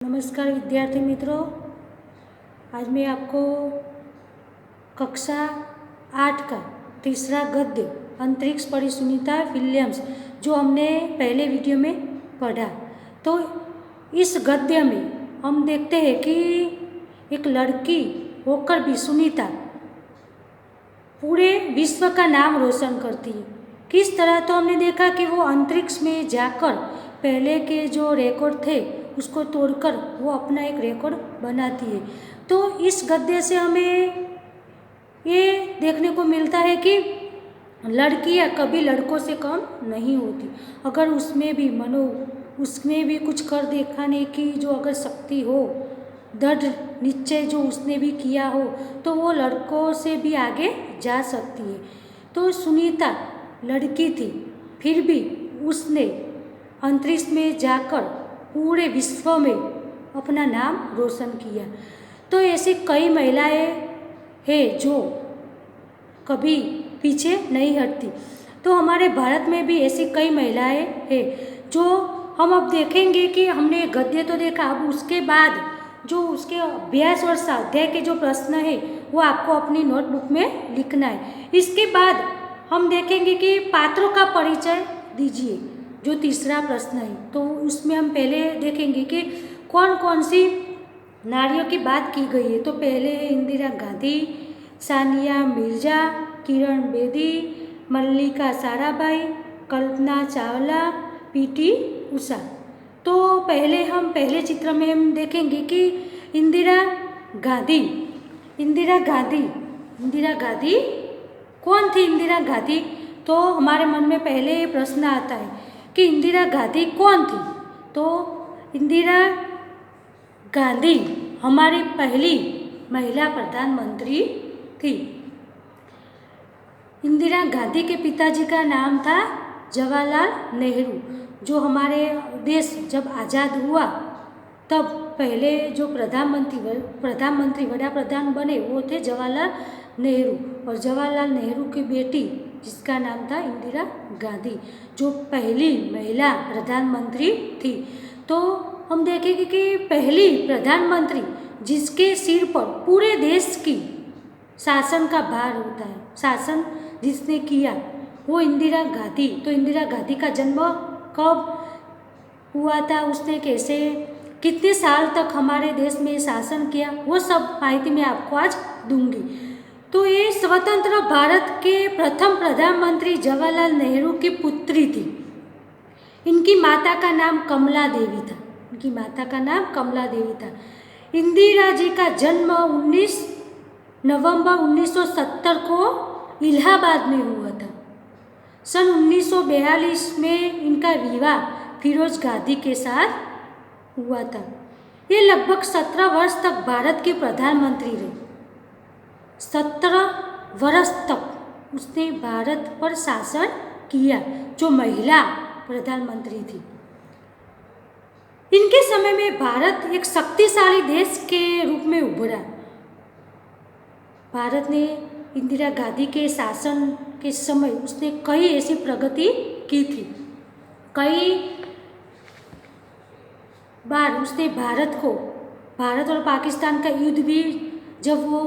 नमस्कार विद्यार्थी मित्रों, आज मैं आपको कक्षा 8 का तीसरा गद्य अंतरिक्ष परी सुनीता विलियम्स जो हमने पहले वीडियो में पढ़ा, तो इस गद्य में हम देखते हैं कि एक लड़की होकर भी सुनीता पूरे विश्व का नाम रोशन करती है। किस तरह? तो हमने देखा कि वो अंतरिक्ष में जाकर पहले के जो रिकॉर्ड थे उसको तोड़कर वो अपना एक रिकॉर्ड बनाती है। तो इस गद्य से हमें ये देखने को मिलता है कि लड़कियां कभी लड़कों से कम नहीं होती। अगर उसमें भी कुछ कर दिखाने की जो अगर शक्ति हो, दृढ़ निश्चय जो उसने भी किया हो, तो वो लड़कों से भी आगे जा सकती है। तो सुनीता लड़की थी, फिर भी उसने अंतरिक्ष में जाकर पूरे विश्व में अपना नाम रोशन किया। तो ऐसी कई महिलाएं हैं जो कभी पीछे नहीं हटती। तो हमारे भारत में भी ऐसी कई महिलाएं हैं जो हम अब देखेंगे कि हमने गद्य तो देखा, अब उसके बाद जो उसके अभ्यास और स्वाध्याय के जो प्रश्न है वो आपको अपनी नोटबुक में लिखना है। इसके बाद हम देखेंगे कि पात्रों का परिचय दीजिए, जो तीसरा प्रश्न है। तो उसमें हम पहले देखेंगे कि कौन कौन सी नारियों की बात की गई है। तो पहले इंदिरा गांधी, सानिया मिर्जा, किरण बेदी, मल्लिका साराभाई, कल्पना चावला, पीटी उषा। तो पहले चित्र में हम देखेंगे कि इंदिरा गांधी कौन थी? इंदिरा गांधी, तो हमारे मन में पहले ये प्रश्न आता है कि इंदिरा गांधी कौन थी। तो इंदिरा गांधी हमारी पहली महिला प्रधानमंत्री थी। इंदिरा गांधी के पिताजी का नाम था जवाहरलाल नेहरू। जो हमारे देश जब आज़ाद हुआ तब पहले जो प्रधानमंत्री वड़ा प्रधान बने वो थे जवाहरलाल नेहरू, और जवाहरलाल नेहरू की बेटी जिसका नाम था इंदिरा गांधी, जो पहली महिला प्रधानमंत्री थी। तो हम देखेंगे कि पहली प्रधानमंत्री जिसके सिर पर पूरे देश की शासन का भार होता है, शासन जिसने किया, वो इंदिरा गांधी। तो इंदिरा गांधी का जन्म कब हुआ था, उसने कितने साल तक हमारे देश में शासन किया, वो सब माहिती मैं आपको आज दूंगी। तो ये स्वतंत्र भारत के प्रथम प्रधानमंत्री जवाहरलाल नेहरू की पुत्री थी। इनकी माता का नाम कमला देवी था। इंदिरा जी का जन्म 19 नवंबर 1970 को इलाहाबाद में हुआ था। सन 1942 में इनका विवाह फिरोज गांधी के साथ हुआ था। ये लगभग 17 वर्ष तक भारत के प्रधानमंत्री रहे। 17 वर्ष तक उसने भारत पर शासन किया, जो महिला प्रधानमंत्री थी। इनके समय में भारत एक शक्तिशाली देश के रूप में उभरा। भारत ने इंदिरा गांधी के शासन के समय उसने कई ऐसी प्रगति की थी। कई बार उसने भारत और पाकिस्तान का युद्ध भी, जब वो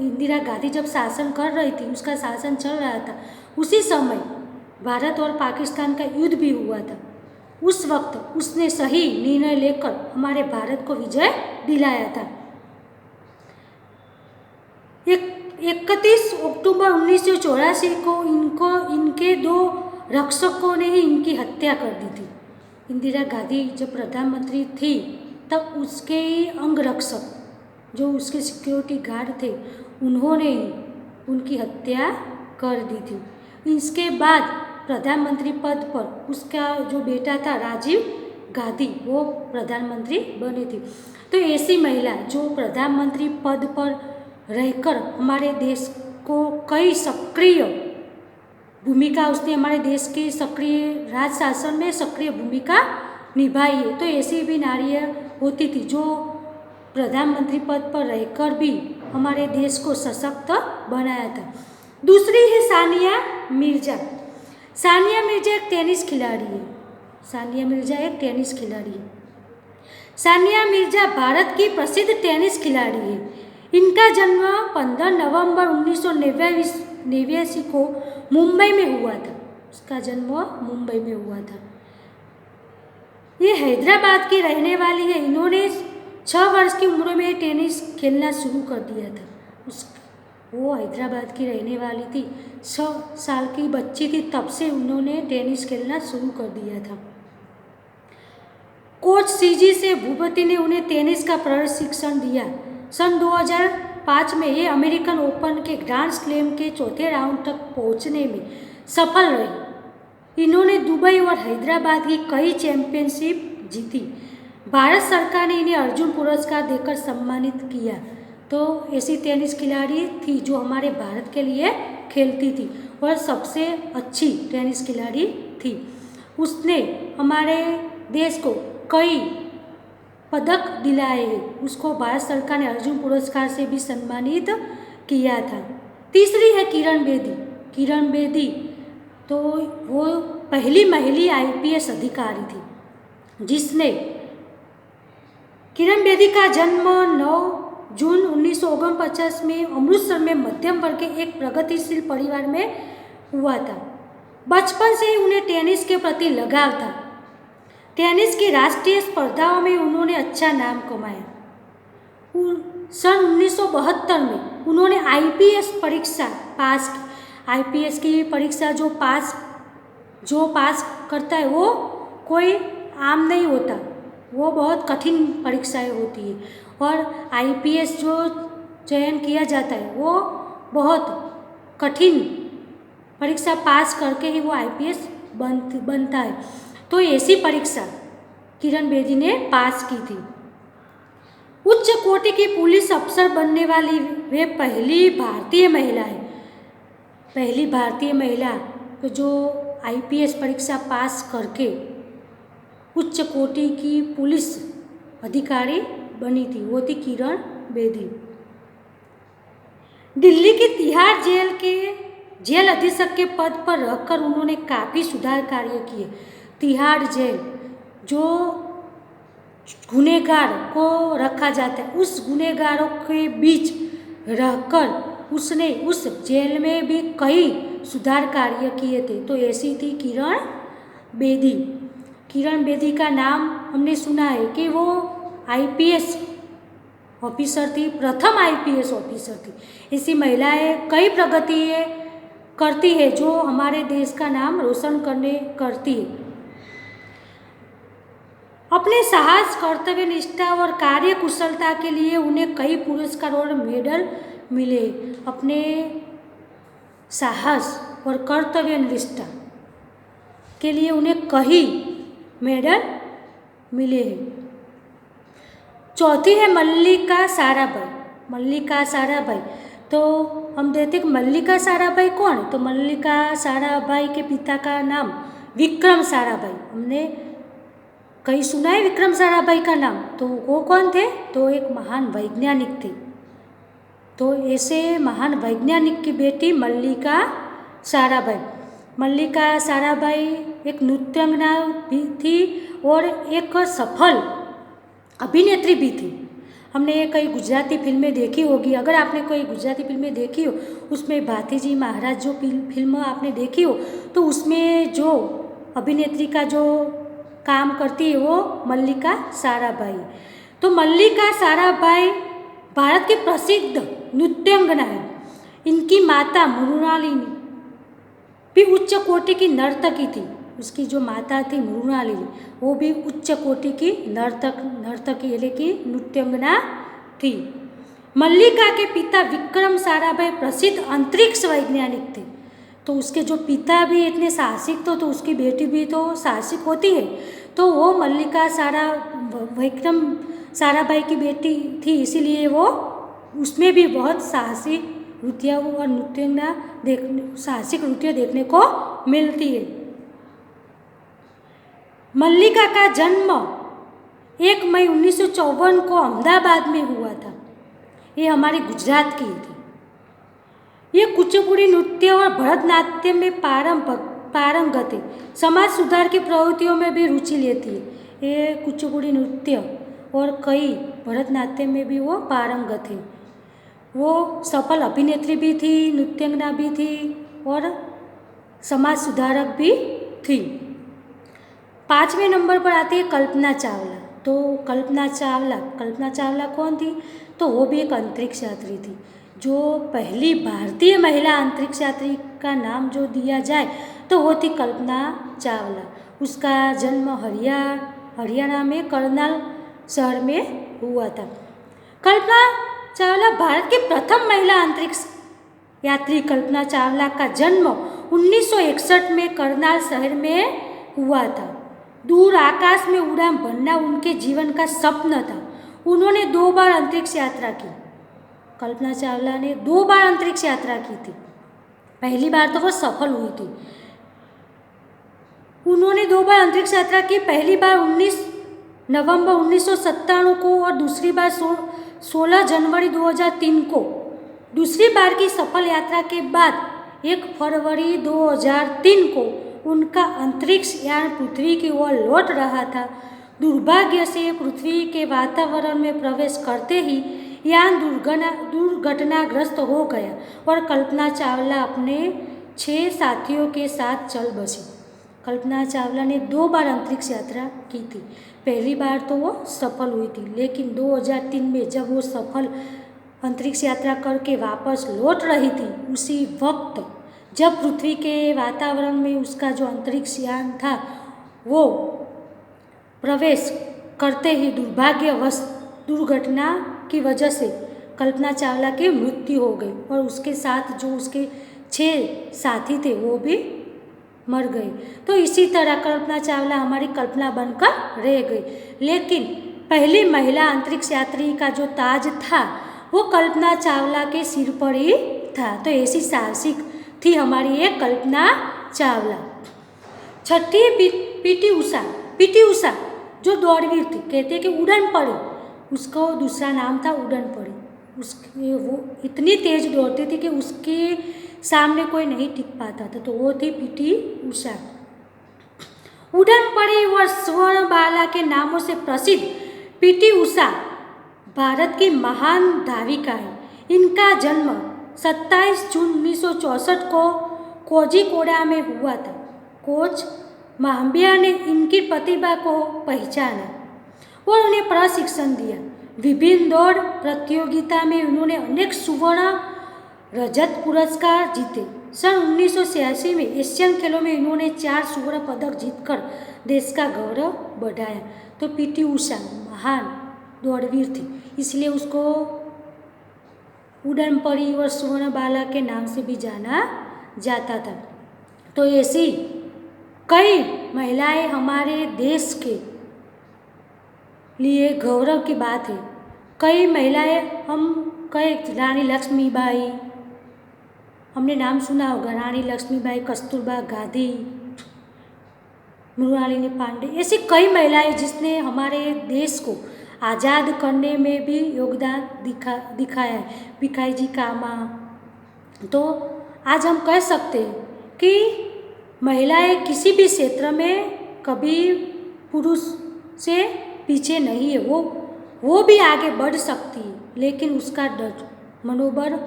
इंदिरा गांधी जब शासन कर रही थी, उसका शासन चल रहा था, उसी समय भारत और पाकिस्तान का युद्ध भी हुआ था। उस वक्त उसने सही निर्णय लेकर हमारे भारत को विजय दिलाया था। 31 अक्टूबर 1984 को इनके 2 रक्षकों ने ही इनकी हत्या कर दी थी। इंदिरा गांधी जब प्रधानमंत्री थी तब उसके ही अंगरक्षक, जो उसके सिक्योरिटी गार्ड थे, उन्होंने ही उनकी हत्या कर दी थी। इसके बाद प्रधानमंत्री पद पर उसका जो बेटा था राजीव गांधी, वो प्रधानमंत्री बने थे। तो ऐसी महिला जो प्रधानमंत्री पद पर रहकर हमारे देश को कई सक्रिय भूमिका, उसने हमारे देश की सक्रिय राज शासन में सक्रिय भूमिका निभाई है। तो ऐसी भी नारियाँ होती थी जो प्रधानमंत्री पद पर रहकर भी हमारे देश को सशक्त बनाया था। दूसरी है सानिया मिर्जा। सानिया मिर्जा एक टेनिस खिलाड़ी है। सानिया मिर्जा भारत की प्रसिद्ध टेनिस खिलाड़ी है। इनका जन्म 15 नवंबर 1989 को मुंबई में हुआ था। उसका जन्म मुंबई में हुआ था। ये हैदराबाद की रहने वाली है। इन्होंने 6 वर्ष की उम्र में टेनिस खेलना शुरू कर दिया था। वो हैदराबाद की रहने वाली थी, 6 साल की बच्ची थी, तब से उन्होंने टेनिस खेलना शुरू कर दिया था। कोच सीजी से भूपति ने उन्हें टेनिस का प्रशिक्षण दिया। सन 2005 में ये अमेरिकन ओपन के ग्रैंड स्लैम के चौथे राउंड तक पहुंचने में सफल रही। इन्होंने दुबई और हैदराबाद की कई चैंपियनशिप जीती। भारत सरकार ने इन्हें अर्जुन पुरस्कार देकर सम्मानित किया। तो ऐसी टेनिस खिलाड़ी थी जो हमारे भारत के लिए खेलती थी और सबसे अच्छी टेनिस खिलाड़ी थी। उसने हमारे देश को कई पदक दिलाए हैं। उसको भारत सरकार ने अर्जुन पुरस्कार से भी सम्मानित किया था। तीसरी है किरण बेदी। किरण बेदी तो वो पहली महिला IPS अधिकारी थी जिसने किरण बेदी का जन्म 9 जून 1949 में अमृतसर में मध्यम वर्ग के एक प्रगतिशील परिवार में हुआ था। बचपन से ही उन्हें टेनिस के प्रति लगाव था। टेनिस की राष्ट्रीय स्पर्धाओं में उन्होंने अच्छा नाम कमाया। सन 1972 में उन्होंने IPS परीक्षा पास की। IPS की परीक्षा जो पास करता है वो कोई आम नहीं होता, वो बहुत कठिन परीक्षाएं होती है और IPS जो चयन किया जाता है वो बहुत कठिन परीक्षा पास करके ही वो IPS बनता है। तो ऐसी परीक्षा किरण बेदी ने पास की थी। उच्च कोटि की पुलिस अफसर बनने वाली वे पहली भारतीय महिला है। पहली भारतीय महिला जो IPS परीक्षा पास करके उच्च कोटि की पुलिस अधिकारी बनी थी, वो थी किरण बेदी। दिल्ली की तिहाड़ जेल के जेल अधीक्षक के पद पर रहकर उन्होंने काफ़ी सुधार कार्य किए। तिहाड़ जेल जो गुनहगार को रखा जाता है, उस गुनहगारों के बीच रहकर उसने उस जेल में भी कई सुधार कार्य किए थे। तो ऐसी थी किरण बेदी। किरण बेदी का नाम हमने सुना है कि वो IPS ऑफिसर थी, प्रथम IPS ऑफिसर थी। ऐसी महिलाएं कई प्रगति करती है जो हमारे देश का नाम रोशन करती है। अपने साहस, कर्तव्य निष्ठा और कार्य कुशलता के लिए उन्हें कई पुरस्कार और मेडल मिले। अपने साहस और कर्तव्य निष्ठा के लिए उन्हें कई मेडल मिले हैं। चौथी है मल्लिका साराभाई। मल्लिका साराभाई तो हम देखते हैं मल्लिका साराभाई कौन? तो मल्लिका साराभाई के पिता का नाम विक्रम साराभाई। हमने कहीं सुना है विक्रम साराभाई का नाम? तो वो कौन थे? तो एक महान वैज्ञानिक थे। तो ऐसे महान वैज्ञानिक की बेटी मल्लिका साराभाई। मल्लिका साराभाई एक नृत्यांगना भी थी और एक सफल अभिनेत्री भी थी। हमने कई गुजराती फिल्में देखी होगी। अगर आपने कोई गुजराती फिल्में देखी हो, उसमें भातीजी महाराज जो फिल्म आपने देखी हो, तो उसमें जो अभिनेत्री का जो काम करती है वो मल्लिका साराभाई। तो मल्लिका साराभाई भारत की प्रसिद्ध नृत्यांगना है। इनकी माता मृणालिनी भी उच्च कोटि की नर्तकी थी। उसकी जो माता थी मृणालिनी, वो भी उच्च कोटि की नर्तकी यानी कि नृत्यांगना थी। मल्लिका के पिता विक्रम साराभाई प्रसिद्ध अंतरिक्ष वैज्ञानिक थे। तो उसके जो पिता भी इतने साहसिक तो उसकी बेटी भी तो साहसिक होती है। तो वो मल्लिका विक्रम साराभाई की बेटी थी, इसीलिए वो उसमें भी बहुत साहसिक नृत्य और साहसिक नृत्य देखने को मिलती है। मल्लिका का जन्म 1 मई 1954 को अहमदाबाद में हुआ था। ये हमारे गुजरात की थी। ये कुचिपुड़ी नृत्य और भरतनाट्यम में पारंगत है। समाज सुधार की प्रवृत्तियों में भी रुचि लेती है। ये कुचिपुड़ी नृत्य और कई भरतनाट्यम में भी वो पारंगत है। वो सफल अभिनेत्री भी थी, नृत्यांगना भी थी और समाज सुधारक भी थी। 5वें नंबर पर आती है कल्पना चावला। तो कल्पना चावला कौन थी? तो वो भी एक अंतरिक्ष यात्री थी। जो पहली भारतीय महिला अंतरिक्ष यात्री का नाम जो दिया जाए तो वो थी कल्पना चावला। उसका जन्म हरियाणा में करनाल शहर में हुआ था। कल्पना चावला भारत की प्रथम महिला अंतरिक्ष यात्री। कल्पना चावला का जन्म 1961 में करनाल शहर में हुआ था। दूर आकाश में उड़ान भरना उनके जीवन का सपना था। उन्होंने 2 बार अंतरिक्ष यात्रा की। कल्पना चावला ने 2 बार अंतरिक्ष यात्रा की थी। पहली बार तो वो सफल हुई थी। उन्होंने 2 बार अंतरिक्ष यात्रा की। पहली बार 19 नवंबर 1997 को और दूसरी बार 16 जनवरी 2003 को। दूसरी बार की सफल यात्रा के बाद 1 फरवरी 2003 को उनका अंतरिक्ष यान पृथ्वी की ओर लौट रहा था। दुर्भाग्य से पृथ्वी के वातावरण में प्रवेश करते ही यान दुर्घटनाग्रस्त हो गया और कल्पना चावला अपने 6 साथियों के साथ चल बसी। कल्पना चावला ने 2 बार अंतरिक्ष यात्रा की थी। पहली बार तो वो सफल हुई थी, लेकिन 2003 में जब वो सफल अंतरिक्ष यात्रा करके वापस लौट रही थी, उसी वक्त जब पृथ्वी के वातावरण में उसका जो अंतरिक्ष यान था वो प्रवेश करते ही दुर्भाग्यवश दुर्घटना की वजह से कल्पना चावला की मृत्यु हो गई और उसके साथ जो उसके 6 साथी थे वो भी मर गए। तो इसी तरह कल्पना चावला हमारी कल्पना बनकर रह गई। लेकिन पहली महिला अंतरिक्ष यात्री का जो ताज था वो कल्पना चावला के सिर पर ही था। तो ऐसी साहसिक थी हमारी ये कल्पना चावला। 6ठी पीटी उषा जो दौड़वीर थी। कहते हैं कि उड़न पड़ी, उसको दूसरा नाम था उड़न पड़ी। उसके वो इतनी तेज दौड़ती थी कि उसके सामने कोई नहीं टिक पाता था। तो वो थी पीटी उषा। उड़न पड़ी व स्वर्ण बाला के नामों से प्रसिद्ध पीटी उषा भारत की महान धाविका है। इनका जन्म 27 जून 1964 को कोझिकोड़ा में हुआ था। कोच महाबिया ने इनकी प्रतिभा को पहचाना और उन्हें प्रशिक्षण दिया। विभिन्न दौड़ प्रतियोगिता में उन्होंने अनेक सुवर्ण रजत पुरस्कार जीते। सन 1986 में एशियन खेलों में इन्होंने 4 स्वर्ण पदक जीतकर देश का गौरव बढ़ाया। तो पीटी उषा महान दौड़वीर थी, इसलिए उसको उड़न पड़ी और स्वर्ण बाला के नाम से भी जाना जाता था। तो ऐसी कई महिलाएं हमारे देश के लिए गौरव की बात है। कई महिलाएं कई रानी लक्ष्मीबाई, हमने नाम सुना होगा, रानी लक्ष्मीबाई, कस्तूरबा गांधी, मृणालिनी पांडे, ऐसी कई महिलाएं जिसने हमारे देश को आज़ाद करने में भी योगदान दिखाया है। भिखाई जी कामा। तो आज हम कह सकते हैं कि महिलाएं किसी भी क्षेत्र में कभी पुरुष से पीछे नहीं है। वो भी आगे बढ़ सकती है, लेकिन उसका डर मनोबल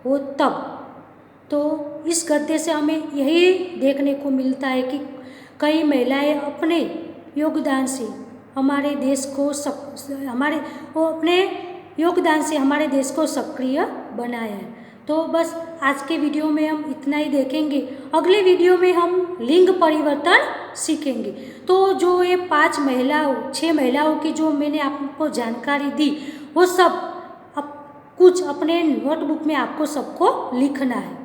हो तब। तो इस गद्य से हमें यही देखने को मिलता है कि कई महिलाएं अपने योगदान से हमारे देश को अपने योगदान से हमारे देश को सक्रिय बनाया है। तो बस आज के वीडियो में हम इतना ही देखेंगे। अगले वीडियो में हम लिंग परिवर्तन सीखेंगे। तो जो ये 6 महिलाओं की जो मैंने आपको जानकारी दी, वो सब कुछ अपने नोटबुक में आपको सबको लिखना है।